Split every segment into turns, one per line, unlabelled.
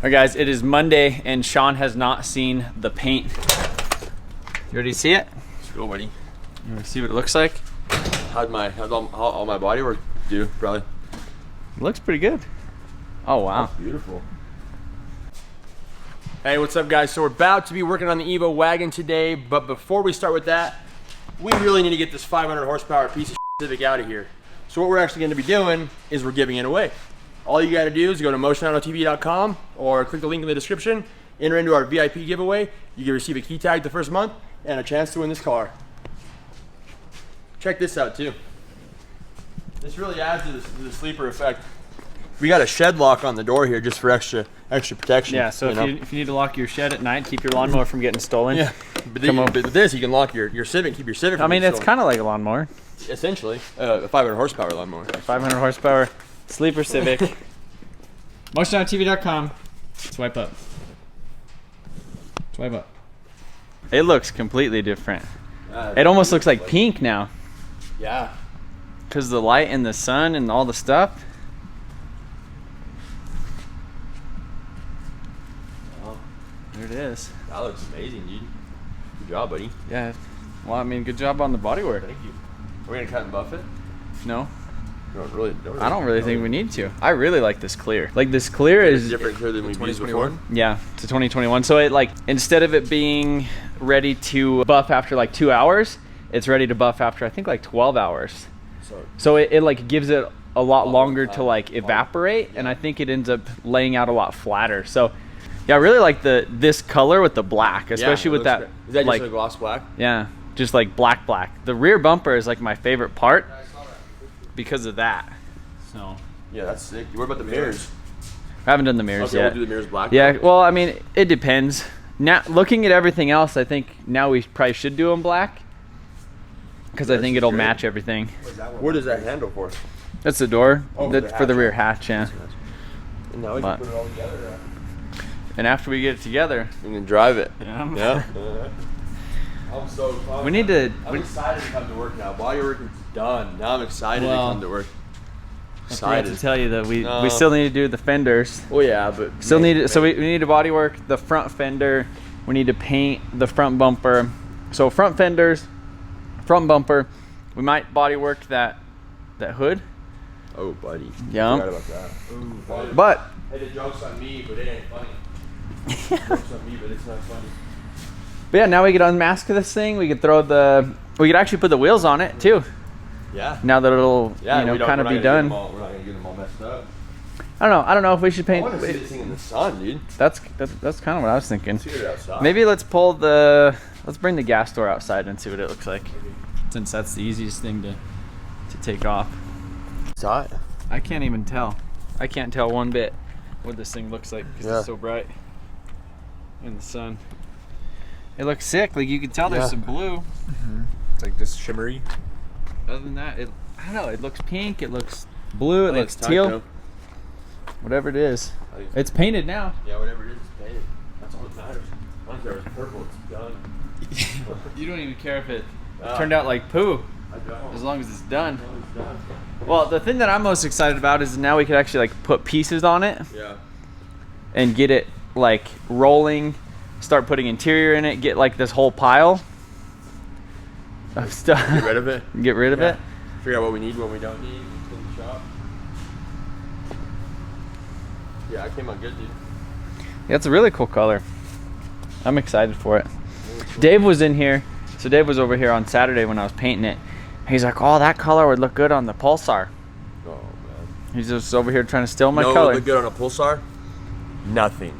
right, guys, it is Monday, and Sean has not seen the paint. You ready to see it?
Let's go, buddy.
You want to see what it looks like?
How'd all my body work do, probably?
It looks pretty good. Oh, wow.
That's beautiful. Hey, what's up, guys? So we're about to be working on the Evo Wagon today, but before we start with that, we really need to get this 500 horsepower piece of Civic out of here. So what we're actually going to be doing is we're giving it away. All you got to do is go to MotionAutoTv.com or click the link in the description, enter into our VIP giveaway. You can receive a key tag the first month and a chance to win this car. Check this out too. This really adds to the sleeper effect. We got a shed lock on the door here just for extra protection.
Yeah, so if you need to lock your shed at night, keep your lawnmower from getting stolen.
Yeah, but with this you can lock your Civic, keep your Civic from
I mean,
getting
it's
stolen.
kind of like a lawnmower.
Essentially, a 500 horsepower lawnmower.
500 horsepower sleeper Civic. MotionAutoTv.com. Swipe up. Swipe up. It looks completely different. It almost looks like pink now.
Yeah.
Because the light and the sun and all the stuff.
Well,
there it is.
that looks amazing, dude. Good job, buddy.
Yeah. Well, I mean, good job on the bodywork.
Thank you. We're gonna cut and buff it?
No.
I
don't really think we need to. I really like this clear. Like, this clear is
different clear than we've used before.
Yeah, it's a 2021. So it, like, instead of it being ready to buff after like 2 hours, it's ready to buff after I think like 12 hours. So it like gives it a lot longer to like evaporate, and I think it ends up laying out a lot flatter. So yeah, I really like this color with the black, especially with that.
Is that
like,
just a gloss black?
Yeah, just like black. The rear bumper is like my favorite part because of that. So
yeah, that's sick. What about the mirrors?
I haven't done the mirrors yet.
We'll do the mirrors black.
Yeah, well, I mean, it depends. Now, looking at everything else, I think now we probably should do them black because I think it'll match everything.
What is that handle for?
That's the door.
Oh,
That's for the rear hatch, yeah.
And now we can put it all together.
And after we get it together,
we can drive it.
Yeah.
I'm so pumped.
We need to.
I'm excited to come to work now. Body work is done. Now I'm excited to come to work.
I forgot to tell you that we still need to do the fenders.
Well, yeah, but
still need it. So we need to body work the front fender. We need to paint the front bumper. So front fenders, front bumper. We might body work that hood.
Oh, buddy.
Yeah.
Forgot about that. Ooh,
but
hey, the joke's on me, but it ain't funny. The joke's on me, but it's not funny.
But yeah, now we could unmask this thing. We could we could actually put the wheels on it too.
Yeah.
Now that it'll kind of be done.
We're not gonna get them all messed up.
I don't know if we should paint.
I want to see this thing in the sun, dude.
That's kind of what I was thinking.
See it outside.
Maybe let's bring the gas door outside and see what it looks like. Since that's the easiest thing to take off.
It's hot.
I can't even tell. I can't tell one bit what this thing looks like because it's so bright in the sun. It looks sick. Like, you can tell there's some blue.
It's like this shimmery.
Other than that, I don't know. It looks pink. It looks blue. It looks teal. Whatever it is. It's painted now.
Yeah, whatever it is, it's painted. That's all that matters. I don't care if it's purple. It's done.
You don't even care if it turned out like poo.
I don't.
As long as it's done. Well, the thing that I'm most excited about is now we could actually like put pieces on it.
Yeah.
And get it like rolling. Start putting interior in it. Get like this whole pile of stuff.
Get rid of it.
Get rid of it.
Figure out what we need, what we don't need. Clean the shop. Yeah, I came out good, dude.
Yeah, it's a really cool color. I'm excited for it. Dave was in here. So Dave was over here on Saturday when I was painting it. He's like, oh, that color would look good on the Pulsar.
Oh, man.
He's just over here trying to steal my color.
What would look good on a Pulsar? Nothing.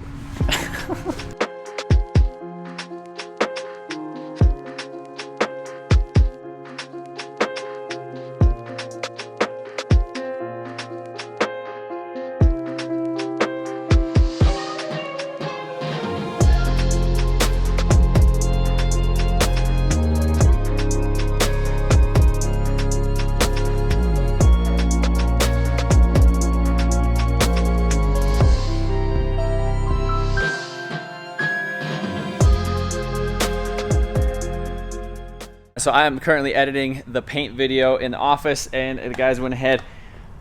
So I am currently editing the paint video in the office, and the guys went ahead,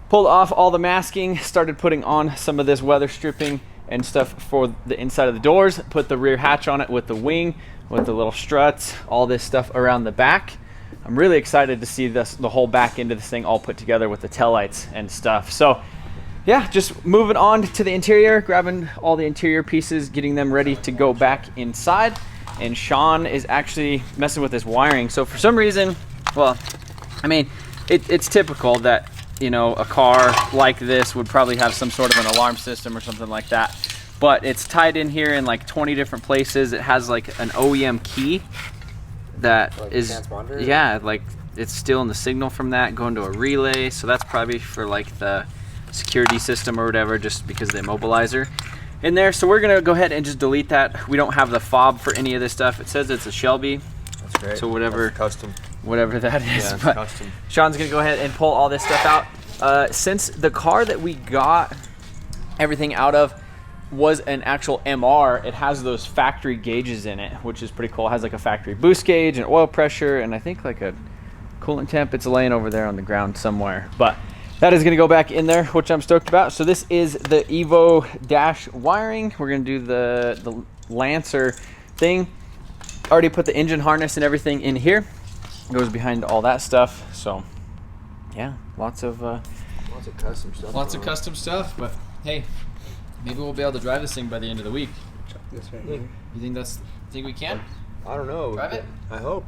pulled off all the masking, started putting on some of this weather stripping, and stuff for the inside of the doors. Put the rear hatch on it with the wing, with the little struts, all this stuff around the back. I'm really excited to see the whole back end of this thing all put together with the taillights and stuff. So yeah, just moving on to the interior, grabbing all the interior pieces, getting them ready to go back inside. And Sean is actually messing with this wiring. So for some reason, well, I mean, it's typical that, you know, a car like this would probably have some sort of an alarm system or something like that. But it's tied in here in like 20 different places. It has like an OEM key that like is, yeah, like it's stealing the signal from that, going to a relay. So that's probably for like the security system or whatever, just because of the immobilizer in there. So we're gonna go ahead and just delete that. We don't have the fob for any of this stuff. It says it's a Shelby.
That's great.
So whatever,
that's custom.
Whatever that is.
Yeah,
but
custom.
Sean's gonna go ahead and pull all this stuff out. Since the car that we got everything out of was an actual MR, it has those factory gauges in it, which is pretty cool. It has like a factory boost gauge and oil pressure, and I think like a coolant temp. It's laying over there on the ground somewhere, but that is gonna go back in there, which I'm stoked about. So this is the Evo dash wiring. We're gonna do the Lancer thing. Already put the engine harness and everything in here. It goes behind all that stuff. So yeah, lots of
custom stuff.
Lots of custom stuff, but hey, maybe we'll be able to drive this thing by the end of the week.
This right
here. You think we can?
I don't know.
Drive it?
I hope.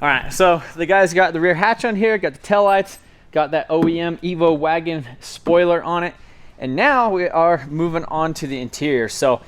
All right, so the guys got the rear hatch on here, got the taillights, got that OEM Evo Wagon spoiler on it, and now we are moving on to the interior. So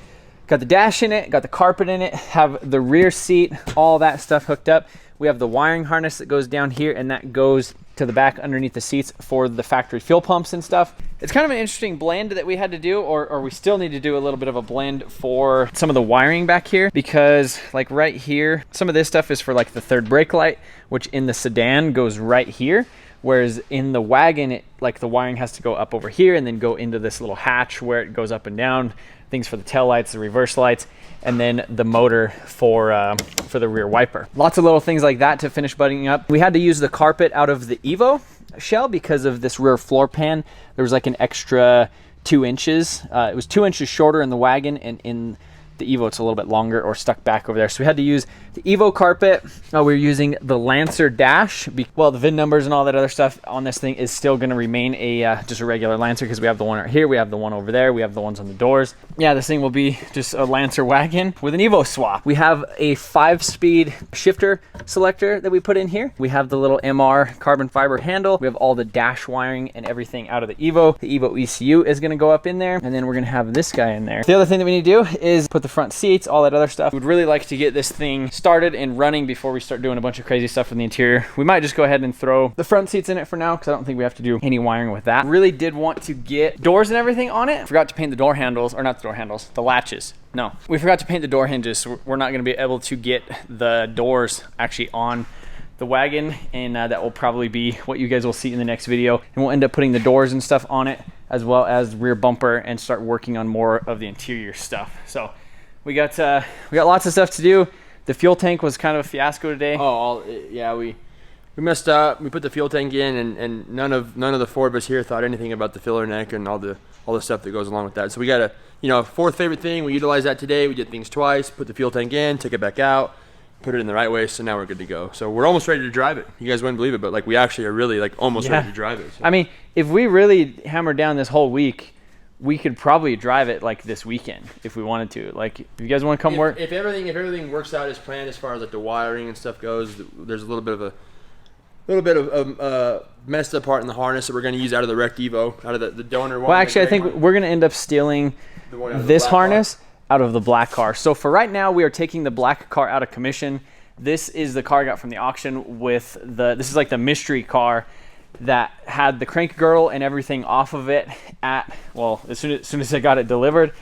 got the dash in it, got the carpet in it, have the rear seat, all that stuff hooked up. We have the wiring harness that goes down here, and that goes to the back underneath the seats for the factory fuel pumps and stuff. It's kind of an interesting blend that we had to do, or we still need to do a little bit of a blend for some of the wiring back here, because like right here, some of this stuff is for like the third brake light, which in the sedan goes right here. Whereas in the wagon, like the wiring has to go up over here and then go into this little hatch where it goes up and down. Things for the tail lights, the reverse lights, and then the motor for the rear wiper. Lots of little things like that to finish buttoning up. We had to use the carpet out of the Evo shell because of this rear floor pan. There was like an extra 2 inches. It was 2 inches shorter in the wagon, and in the Evo it's a little bit longer or stuck back over there. So we had to use the Evo carpet. We were using the Lancer dash. Well, the VIN numbers and all that other stuff on this thing is still going to remain a just a regular Lancer, because we have the one right here, we have the one over there, we have the ones on the doors. Yeah, this thing will be just a Lancer wagon with an Evo swap. We have a 5-speed shifter selector that we put in here. We have the little MR carbon fiber handle. We have all the dash wiring and everything out of the Evo. The Evo ECU is going to go up in there, and then we're going to have this guy in there. The other thing that we need to do is put the front seats, all that other stuff. We'd really like to get this thing started and running before we start doing a bunch of crazy stuff in the interior. We might just go ahead and throw the front seats in it for now, because I don't think we have to do any wiring with that. Really did want to get doors and everything on it. Forgot to paint the door handles, or not the door handles, the latches. No, we forgot to paint the door hinges, so we're not going to be able to get the doors actually on the wagon, and that will probably be what you guys will see in the next video. And we'll end up putting the doors and stuff on it, as well as rear bumper, and start working on more of the interior stuff. So we got lots of stuff to do. The fuel tank was kind of a fiasco today.
Yeah, we messed up. We put the fuel tank in, and none of the four of us here thought anything about the filler neck and all the stuff that goes along with that. So we gotta you know, fourth favorite thing, we utilized that today. We did things twice, put the fuel tank in, took it back out, put it in the right way, so now we're good to go. So we're almost ready to drive it. You guys wouldn't believe it, but like we actually are really like almost ready to drive it. So.
I mean, if we really hammered down this whole week, we could probably drive it like this weekend if we wanted to. Like, if you guys want to come work.
If everything works out as planned as far as like the wiring and stuff goes, there's a little bit of messed up part in the harness that we're going to use out of the wrecked Evo, out of the donor one.
Well, actually, I think we're going to end up stealing this harness out of the black car. So for right now, we are taking the black car out of commission. This is the car I got from the auction with this is like the mystery car that had the crank girdle and everything off of it as soon as I got it delivered.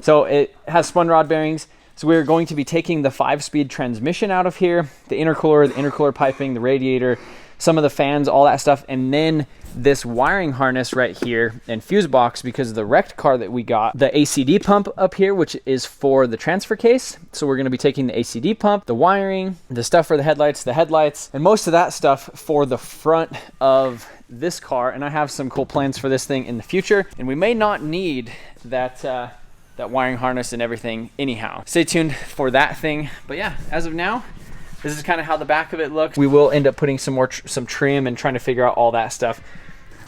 So it has spun rod bearings. So we're going to be taking the 5-speed transmission out of here, the intercooler piping, the radiator, some of the fans, all that stuff, and then this wiring harness right here and fuse box, because the wrecked car that we got, the ACD pump up here, which is for the transfer case. So we're going to be taking the ACD pump, the wiring, the stuff for the headlights, and most of that stuff for the front of this car. And I have some cool plans for this thing in the future, and we may not need that wiring harness and everything anyhow. Stay tuned for that thing. But yeah, as of now, this is kind of how the back of it looks. We will end up putting some trim and trying to figure out all that stuff.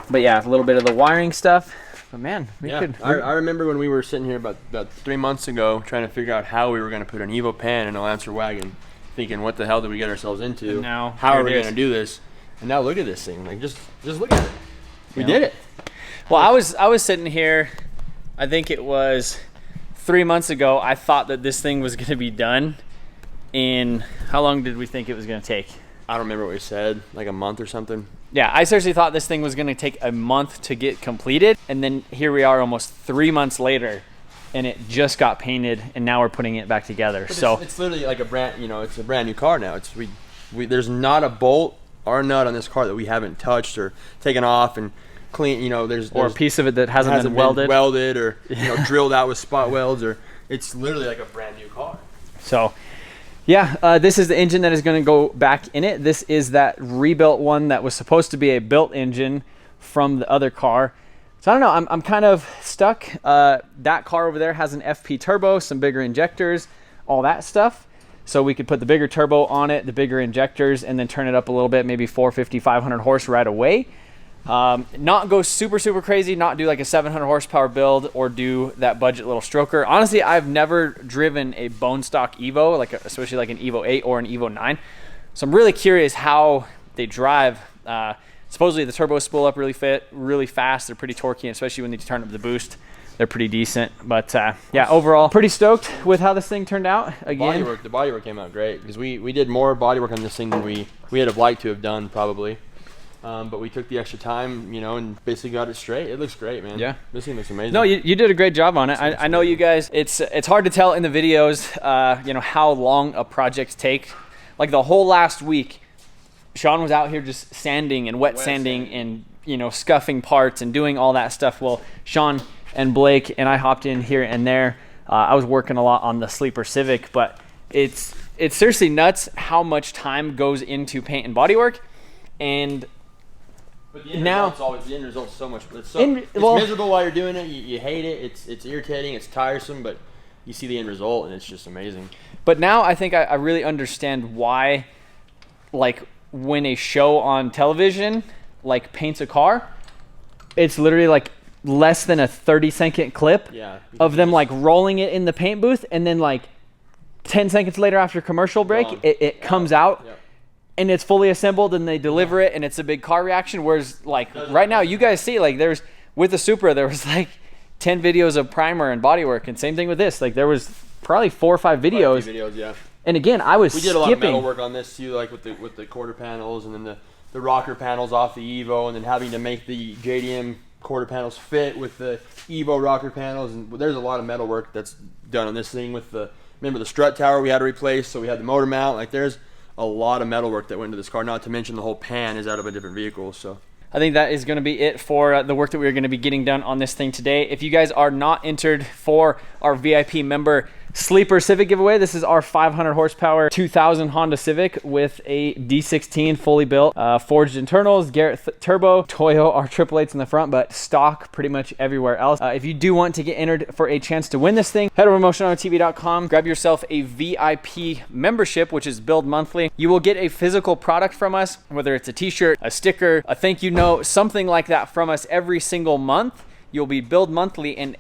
But yeah, a little bit of the wiring stuff. But man,
I remember when we were sitting here about 3 months ago trying to figure out how we were going to put an Evo pan in a Lancer wagon, thinking, what the hell did we get ourselves into?
And now,
how are we going to do this? And now look at this thing. Like, just look at it. We did it.
Well, I was sitting here, I think it was 3 months ago. I thought that this thing was going to be done in, how long did we think it was going to take?
I don't remember what we said, like a month or something.
Yeah, I seriously thought this thing was going to take a month to get completed. And then here we are almost 3 months later, and it just got painted, and now we're putting it back together. But so
it's literally like it's a brand new car now. There's not a bolt or nut on this car that we haven't touched or taken off and clean. There's
a piece of it that hasn't been
welded or drilled out with spot welds, or it's literally like a brand new car.
So yeah, this is the engine that is going to go back in it. This is that rebuilt one that was supposed to be a built engine from the other car. So I don't know, I'm kind of stuck. That car over there has an FP turbo, some bigger injectors, all that stuff. So we could put the bigger turbo on it, the bigger injectors, and then turn it up a little bit, maybe 450, 500 horse right away. Not go super crazy, not do like a 700 horsepower build or do that budget little stroker. Honestly, I've never driven a bone stock Evo, especially like an Evo 8 or an Evo 9. So I'm really curious how they drive. Supposedly the turbos spool up really fast. They're pretty torquey, especially when they turn up the boost. They're pretty decent. But yeah, overall, pretty stoked with how this thing turned out. Again,
the bodywork came out great, because we did more bodywork on this thing than we would have liked to have done probably. But we took the extra time, and basically got it straight. It looks great, man.
Yeah.
This thing looks amazing.
No, you did a great job on it. I know you guys, it's hard to tell in the videos, how long a project takes. Like the whole last week, Sean was out here just sanding and wet sanding and, scuffing parts and doing all that stuff. Well, Sean and Blake and I hopped in here and there. I was working a lot on the sleeper Civic, but it's seriously nuts how much time goes into paint and bodywork. And
but the end result's so much. It's miserable while you're doing it. You hate it. It's irritating. It's tiresome. But you see the end result, and it's just amazing.
But now I think I really understand why, like when a show on television paints a car, it's literally like less than a 30-second clip of them rolling it in the paint booth, and then 10 seconds later after commercial break, it comes out. Yep. And it's fully assembled, and they deliver it, and it's a big car reaction. Whereas, right now, you guys see, there's with the Supra, there was 10 videos of primer and bodywork, and same thing with this. There was probably 4 or 5 videos.
Yeah.
And again, we
did a lot of metal work on this too, with the quarter panels, and then the rocker panels off the Evo, and then having to make the JDM quarter panels fit with the Evo rocker panels. And there's a lot of metal work that's done on this thing. Remember the strut tower we had to replace, so we had the motor mount. There's a lot of metal work that went into this car, not to mention the whole pan is out of a different vehicle. So
I think that is going to be it for the work that we're going to be getting done on this thing today. If you guys are not entered for our VIP member Sleeper Civic giveaway. This is our 500 horsepower 2000 Honda Civic with a D16 fully built, forged internals, Garrett turbo, Toyo R888s in the front, but stock pretty much everywhere else. If you do want to get entered for a chance to win this thing, head over to MotionAutoTv.com, grab yourself a VIP membership, which is billed monthly. You will get a physical product from us, whether it's a t-shirt, a sticker, a thank you note, something like that from us every single month. You'll be billed monthly, and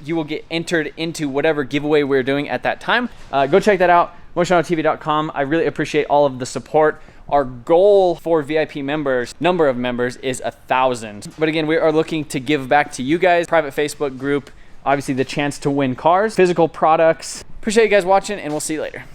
you will get entered into whatever giveaway we're doing at that time. Go check that out, MotionAutoTv.com. I really appreciate all of the support. Our goal for VIP members, number of members, is 1,000. But again, we are looking to give back to you guys. Private Facebook group, obviously the chance to win cars, physical products. Appreciate you guys watching, and we'll see you later.